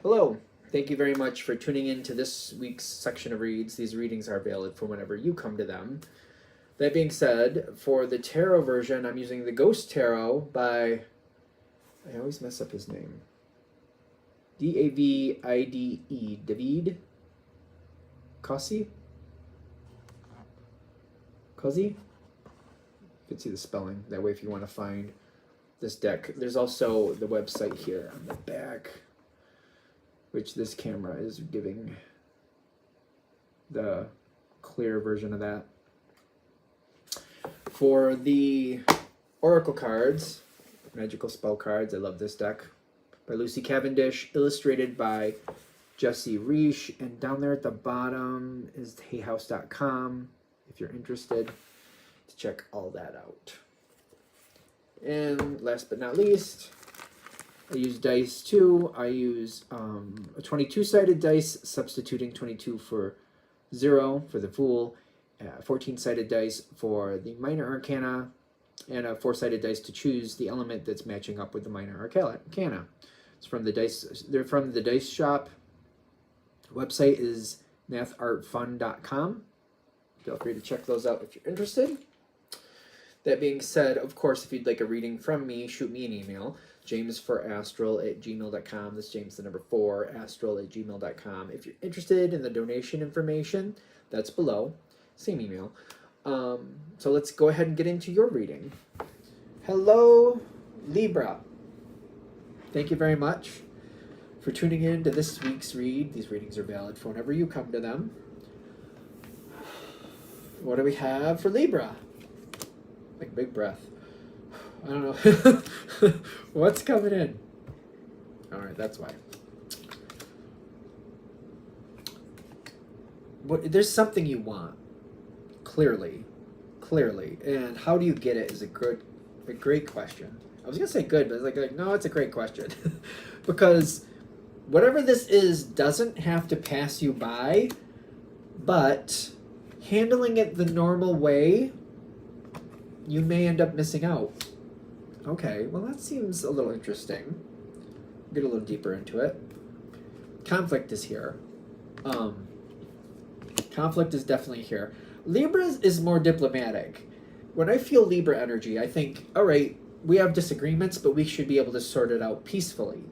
Hello. Thank you very much for tuning in to this week's section of reads. These readings are valid for whenever you come to them. That being said, for the tarot version, I'm using the Ghost Tarot by, I always mess up his name, Davide, David Cossey? You can see the spelling. That way if you want to find this deck. There's also the website here on the back, which this camera is giving the clear version of that. For the Oracle cards, Magical Spell cards, I love this deck, by Lucy Cavendish, illustrated by Jesse Reish, and down there at the bottom is hayhouse.com if you're interested to check all that out. And last but not least, I use dice too. I use a 22-sided dice, substituting 22 for 0 for the Fool, 14-sided dice for the Minor Arcana, and a 4-sided dice to choose the element that's matching up with the Minor Arcana. It's from the dice. They're from the Dice Shop. The website is mathartfun.com. Feel free to check those out if you're interested. That being said, of course, if you'd like a reading from me, shoot me an email, james4astral@gmail.com. That's James the number 4, astral@gmail.com. If you're interested in the donation information, that's below. Same email. So let's go ahead and get into your reading. Hello, Libra. Thank you very much for tuning in to this week's read. These readings are valid for whenever you come to them. What do we have for Libra? Like big breath. I don't know. What's coming in? All right, that's why. There's something you want. Clearly. And how do you get it is a great question. I was gonna say good, but it's like no, it's a great question. Because whatever this is doesn't have to pass you by, but handling it the normal way, you may end up missing out. Okay, well that seems a little interesting. Get a little deeper into it. Conflict is here. Conflict is definitely here. Libra is more diplomatic. When I feel Libra energy, I think, all right, we have disagreements, but we should be able to sort it out peacefully.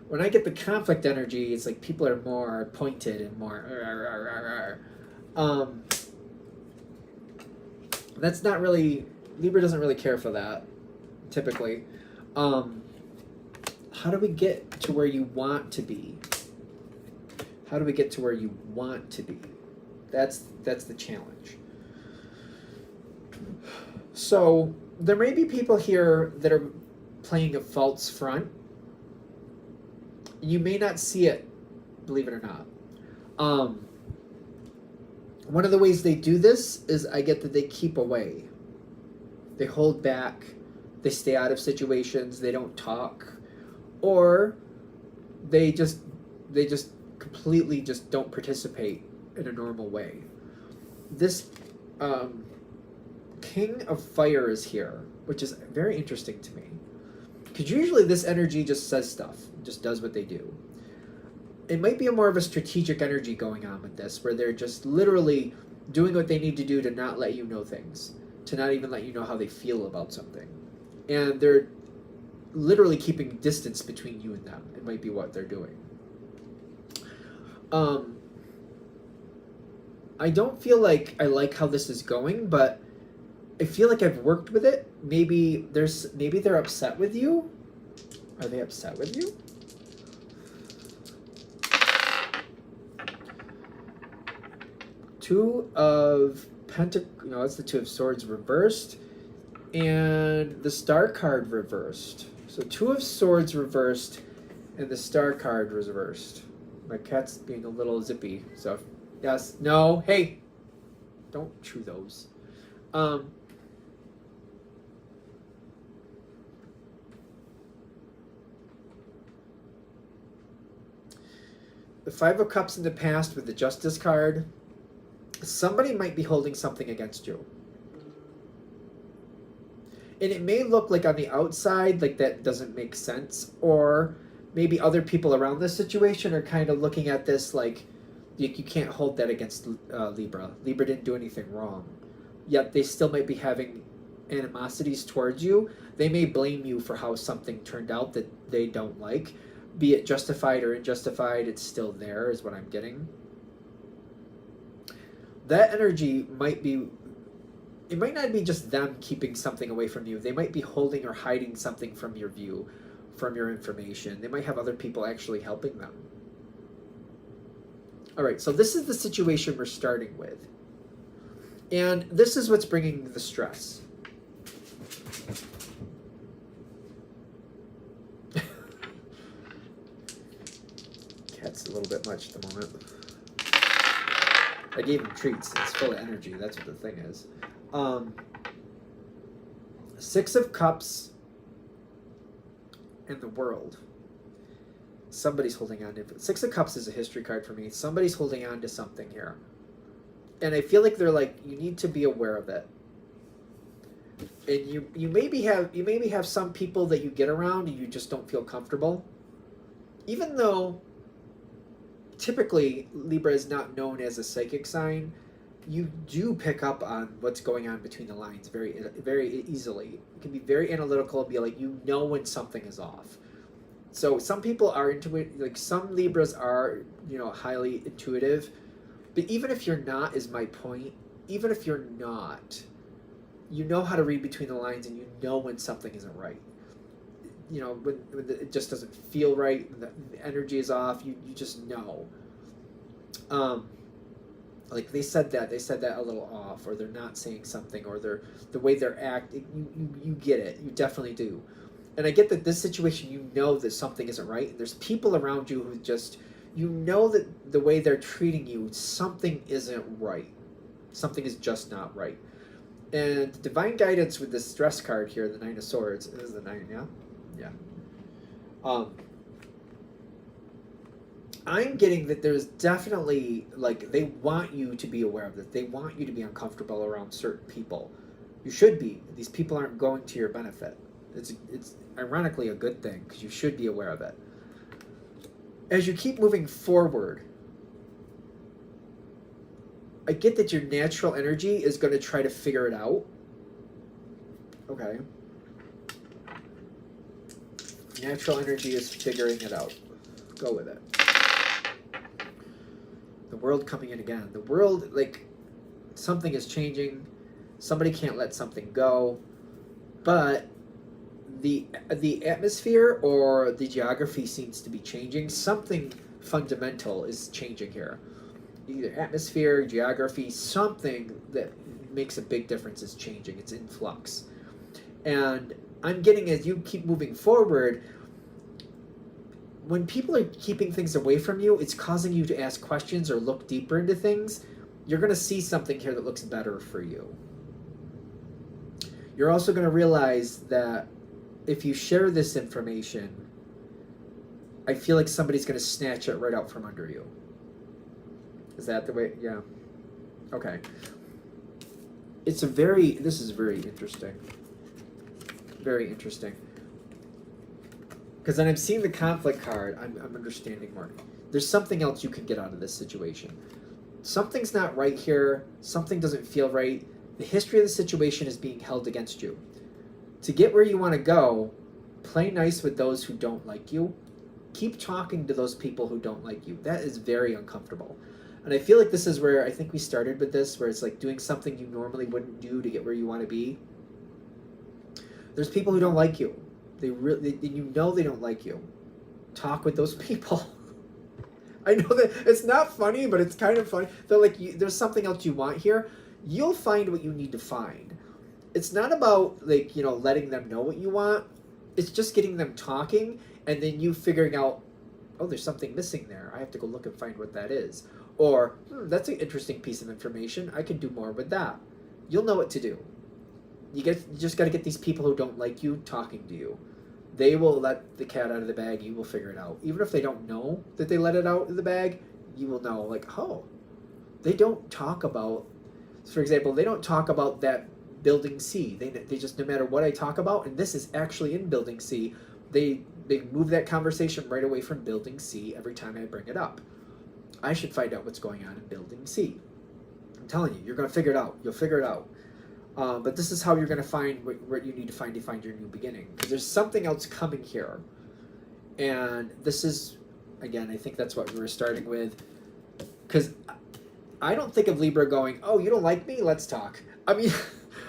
When I get the conflict energy, it's like people are more pointed and more that's not really, Libra doesn't really care for that, typically. How do we get to where you want to be? How do we get to where you want to be? That's the challenge. So there may be people here that are playing a false front. You may not see it, believe it or not. One of the ways they do this is I get that they keep away. They hold back. They stay out of situations. They don't talk. Or they just completely just don't participate in a normal way. This King of Fire is here, which is very interesting to me. Because usually this energy just says stuff, just does what they do. It might be more of a strategic energy going on with this, where they're just literally doing what they need to do to not let you know things, to not even let you know how they feel about something. And they're literally keeping distance between you and them. It might be what they're doing. I don't feel like I like how this is going, but I feel like I've worked with it. Maybe they're upset with you. Are they upset with you? That's the Two of Swords reversed, and the Star card reversed. So Two of Swords reversed, and the Star card was reversed. My cat's being a little zippy, so yes, no, hey, don't chew those. The Five of Cups in the past with the Justice card. Somebody might be holding something against you. And it may look like on the outside like that doesn't make sense, or maybe other people around this situation are kind of looking at this like you can't hold that against Libra. Libra didn't do anything wrong. Yet they still might be having animosities towards you. They may blame you for how something turned out that they don't like. Be it justified or unjustified, it's still there, is what I'm getting. That energy might be, it might not be just them keeping something away from you. They might be holding or hiding something from your view, from your information. They might have other people actually helping them. All right, so this is the situation we're starting with. And this is what's bringing the stress. Cat's a little bit much at the moment. I gave him treats. It's full of energy. That's what the thing is. Six of Cups and the World. Somebody's holding on to it. Six of Cups is a history card for me. Somebody's holding on to something here. And I feel like they're like, you need to be aware of it. And you maybe have some people that you get around and you just don't feel comfortable. Even though typically Libra is not known as a psychic sign, you do pick up on what's going on between the lines very, very easily. You can be very analytical and be like, you know when something is off. So some people are intuitive, like some Libras are, highly intuitive. But even if you're not, is my point, even if you're not, you know how to read between the lines and you know when something isn't right. When it just doesn't feel right, when the energy is off, you just know. Like they said that a little off, or they're not saying something, or the way they're acting, you get it, you definitely do. And I get that this situation, you know that something isn't right, and there's people around you who just, that the way they're treating you, something isn't right. Something is just not right. And divine guidance with this stress card here, the Nine of Swords, is the 9, yeah? Yeah. I'm getting that there's definitely, like, they want you to be aware of this. They want you to be uncomfortable around certain people. You should be. These people aren't going to your benefit. It's ironically a good thing, because you should be aware of it. As you keep moving forward, I get that your natural energy is going to try to figure it out. Okay. Natural energy is figuring it out. Go with it. The World coming in again. The World, like, something is changing. Somebody can't let something go. But the atmosphere or the geography seems to be changing. Something fundamental is changing here. Either atmosphere, geography, something that makes a big difference is changing. It's in flux. And I'm getting, as you keep moving forward, when people are keeping things away from you, it's causing you to ask questions or look deeper into things. You're going to see something here that looks better for you. You're also going to realize that if you share this information, I feel like somebody's going to snatch it right out from under you. Is that the way? Yeah. Okay. This is very interesting. Very interesting. Because when I'm seeing the conflict card, I'm understanding more. There's something else you can get out of this situation. Something's not right here. Something doesn't feel right. The history of the situation is being held against you. To get where you want to go, play nice with those who don't like you. Keep talking to those people who don't like you. That is very uncomfortable. And I feel like this is where I think we started with this, where it's like doing something you normally wouldn't do to get where you want to be. There's people who don't like you. They don't like you. Talk with those people. I know that it's not funny, but it's kind of funny. They're like, there's something else you want here. You'll find what you need to find. It's not about, like, letting them know what you want. It's just getting them talking, and then you figuring out, oh, there's something missing there. I have to go look and find what that is. Or, that's an interesting piece of information. I can do more with that. You'll know what to do. You just got to get these people who don't like you talking to you. They will let the cat out of the bag. You will figure it out. Even if they don't know that they let it out of the bag, you will know, like, oh, they don't talk about, for example, they don't talk about that building C. They just, no matter what I talk about, and this is actually in building C, they They move that conversation right away from building C every time I bring it up. I should find out what's going on in building C. I'm telling you, you're going to figure it out. You'll figure it out. But this is how you're going to find what you need to find your new beginning. Because there's something else coming here. And this is, again, I think that's what we were starting with. Because I don't think of Libra going, oh, you don't like me? Let's talk. I mean,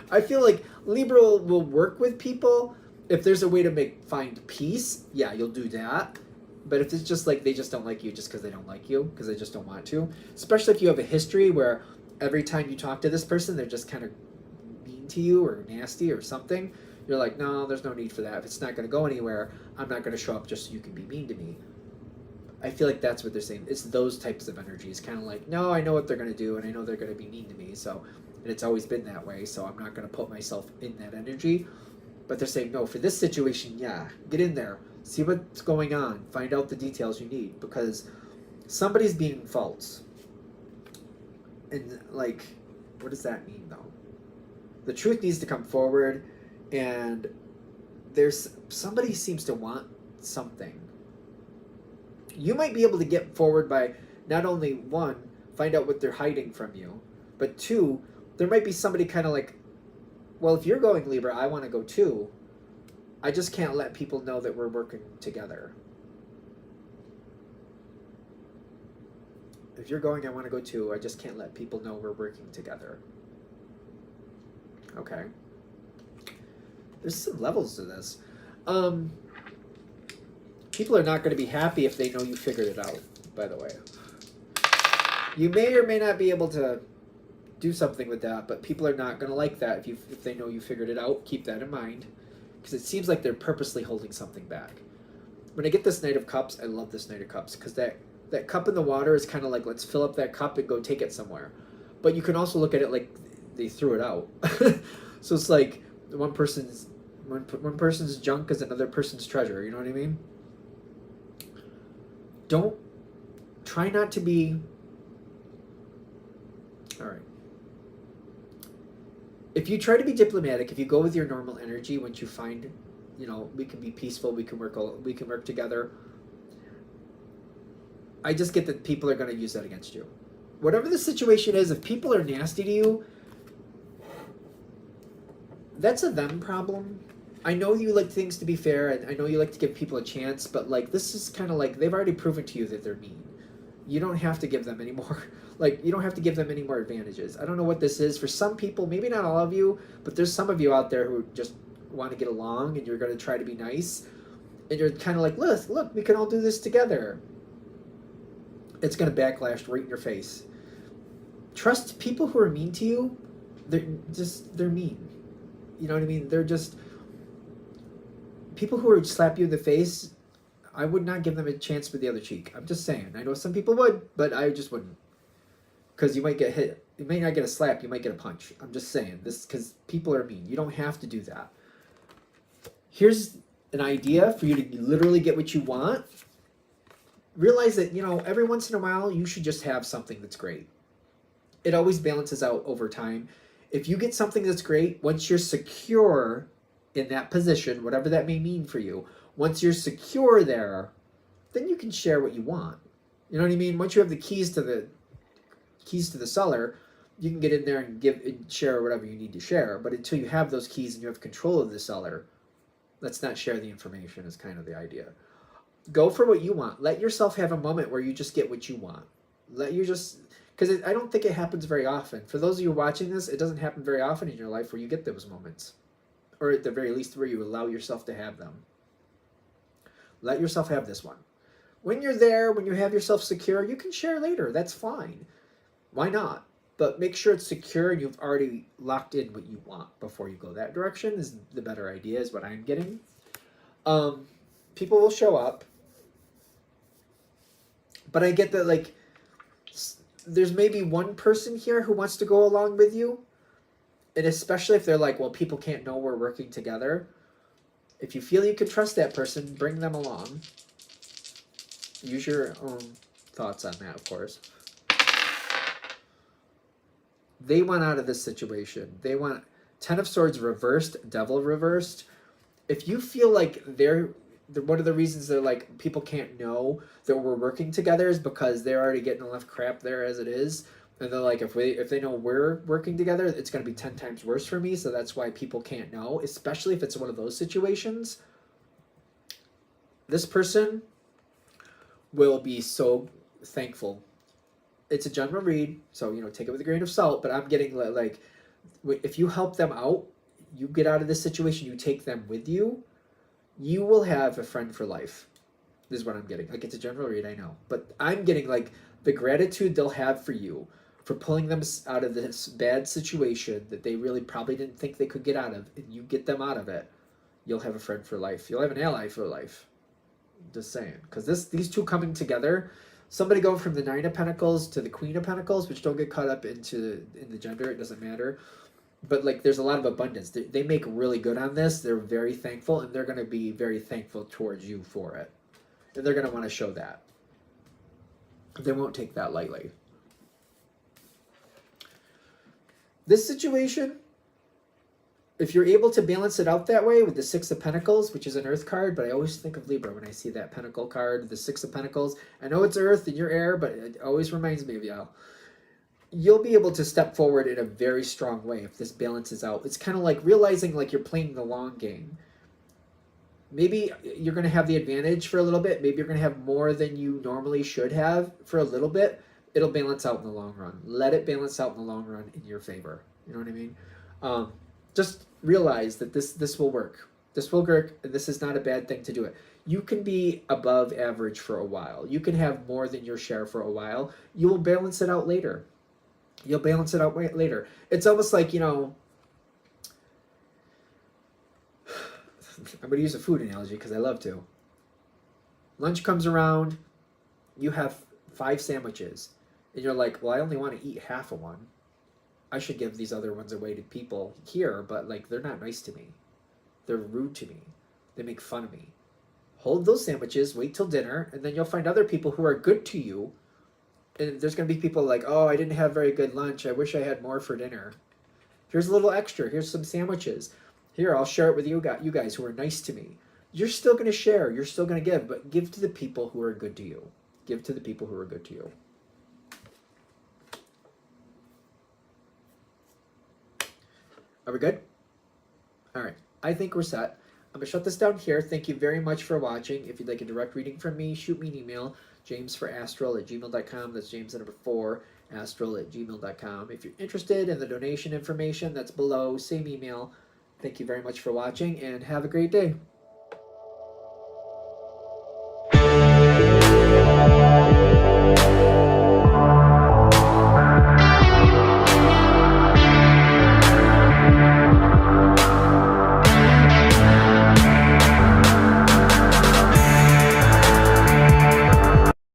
I feel like Libra will work with people. If there's a way to find peace, yeah, you'll do that. But if it's just like they just don't like you just because they don't like you, because they just don't want to, especially if you have a history where every time you talk to this person, they're just kind of mean to you or nasty or something, you're like, no, there's no need for that. If it's not going to go anywhere, I'm not going to show up just so you can be mean to me. I feel like that's what they're saying. It's those types of energies, kind of like, no, I know what they're going to do, and I know they're going to be mean to me, so, and it's always been that way, so I'm not going to put myself in that energy. But they're saying, no, for this situation, yeah, get in there, see what's going on, find out the details you need, because somebody's being false. And, like, what does that mean, though? The truth needs to come forward, and somebody seems to want something. You might be able to get forward by not only, one, find out what they're hiding from you, but two, there might be somebody kind of like, well, if you're going Libra, I want to go too. I just can't let people know that we're working together. If you're going, I want to go too. I just can't let people know we're working together. Okay. There's some levels to this. People are not going to be happy if they know you figured it out, by the way. You may or may not be able to do something with that, but people are not going to like that if they know you figured it out. Keep that in mind, because it seems like they're purposely holding something back. When I get this Knight of Cups, I love this Knight of Cups, because that cup in the water is kind of like, let's fill up that cup and go take it somewhere. But you can also look at it like they threw it out. So it's like one person's junk is another person's treasure. You know what I mean? Try not to be, all right. If you try to be diplomatic, if you go with your normal energy, once you find, we can be peaceful, we can work together. I just get that people are going to use that against you. Whatever the situation is, if people are nasty to you, that's a them problem. I know you like things to be fair, and I know you like to give people a chance, but like this is kind of like they've already proven to you that they're mean. You don't have to give them any more. Like, you don't have to give them any more advantages. I don't know what this is. For some people, maybe not all of you, but there's some of you out there who just want to get along, and you're going to try to be nice. And you're kind of like, look, we can all do this together. It's going to backlash right in your face. Trust people who are mean to you. They're mean. You know what I mean? They're just... People who would slap you in the face, I would not give them a chance with the other cheek. I'm just saying. I know some people would, but I just wouldn't. Because you might get hit. You may not get a slap. You might get a punch. I'm just saying. This because people are mean. You don't have to do that. Here's an idea for you to literally get what you want. Realize that, every once in a while, you should just have something that's great. It always balances out over time. If you get something that's great, once you're secure in that position, whatever that may mean for you, once you're secure there, then you can share what you want. You know what I mean? Once you have the keys to the cellar, you can get in there and share whatever you need to share. But until you have those keys and you have control of the cellar, let's not share the information is kind of the idea. Go for what you want. Let yourself have a moment where you just get what you want. Because I don't think it happens very often. For those of you watching this, it doesn't happen very often in your life where you get those moments. Or at the very least where you allow yourself to have them. Let yourself have this one. When you're there, when you have yourself secure, you can share later. That's fine. Why not? But make sure it's secure and you've already locked in what you want before you go that direction is the better idea, is what I'm getting. People will show up. But I get that, like, there's maybe one person here who wants to go along with you. And especially if they're like, well, people can't know we're working together. If you feel you can trust that person, bring them along. Use your own thoughts on that, of course. They want out of this situation. They want Ten of Swords reversed, Devil reversed. If you feel like they're one of the reasons they're like people can't know that we're working together is because they're already getting enough crap there as it is, and they're like, if they know we're working together, it's going to be 10 times worse for me. So that's why people can't know, especially if it's one of those situations. This person will be so thankful. It's a general read, so take it with a grain of salt. But I'm getting like, if you help them out, you get out of this situation, you take them with you, you will have a friend for life. This is what I'm getting. Like, it's a general read, I know, but I'm getting like the gratitude they'll have for you for pulling them out of this bad situation that they really probably didn't think they could get out of, and you get them out of it. You'll have a friend for life. You'll have an ally for life. Just saying, because these two coming together, somebody going from the Nine of Pentacles to the Queen of Pentacles, which don't get caught up in the gender, it doesn't matter. But like, there's a lot of abundance. They make really good on this. They're very thankful, and they're going to be very thankful towards you for it. And they're going to want to show that. They won't take that lightly. This situation, if you're able to balance it out that way with the Six of Pentacles, which is an Earth card, but I always think of Libra when I see that Pentacle card, the Six of Pentacles. I know it's Earth and you're air, but it always reminds me of y'all. You'll be able to step forward in a very strong way if this balances out. It's kind of like realizing like you're playing the long game. Maybe you're going to have the advantage for a little bit. Maybe you're going to have more than you normally should have for a little bit. It'll balance out in the long run. Let it balance out in the long run in your favor. You know what I mean? Just realize that this will work. This will work, and this is not a bad thing to do it. You can be above average for a while. You can have more than your share for a while. You will balance it out later. You'll balance it out later. It's almost like, I'm going to use a food analogy because I love to. Lunch comes around, you have 5 sandwiches, and you're like, well, I only want to eat half of one. I should give these other ones away to people here, but like, they're not nice to me. They're rude to me. They make fun of me. Hold those sandwiches, wait till dinner, and then you'll find other people who are good to you. And there's going to be people like, oh, I didn't have very good lunch. I wish I had more for dinner. Here's a little extra. Here's some sandwiches. Here, I'll share it with you guys who are nice to me. You're still going to share. You're still going to give. But give to the people who are good to you. Give to the people who are good to you. Are we good? All right. I think we're set. I'm going to shut this down here. Thank you very much for watching. If you'd like a direct reading from me, shoot me an email. jamesforastral@gmail.com. That's James the number 4, astral@gmail.com. If you're interested in the donation information, that's below. Same email. Thank you very much for watching, and have a great day.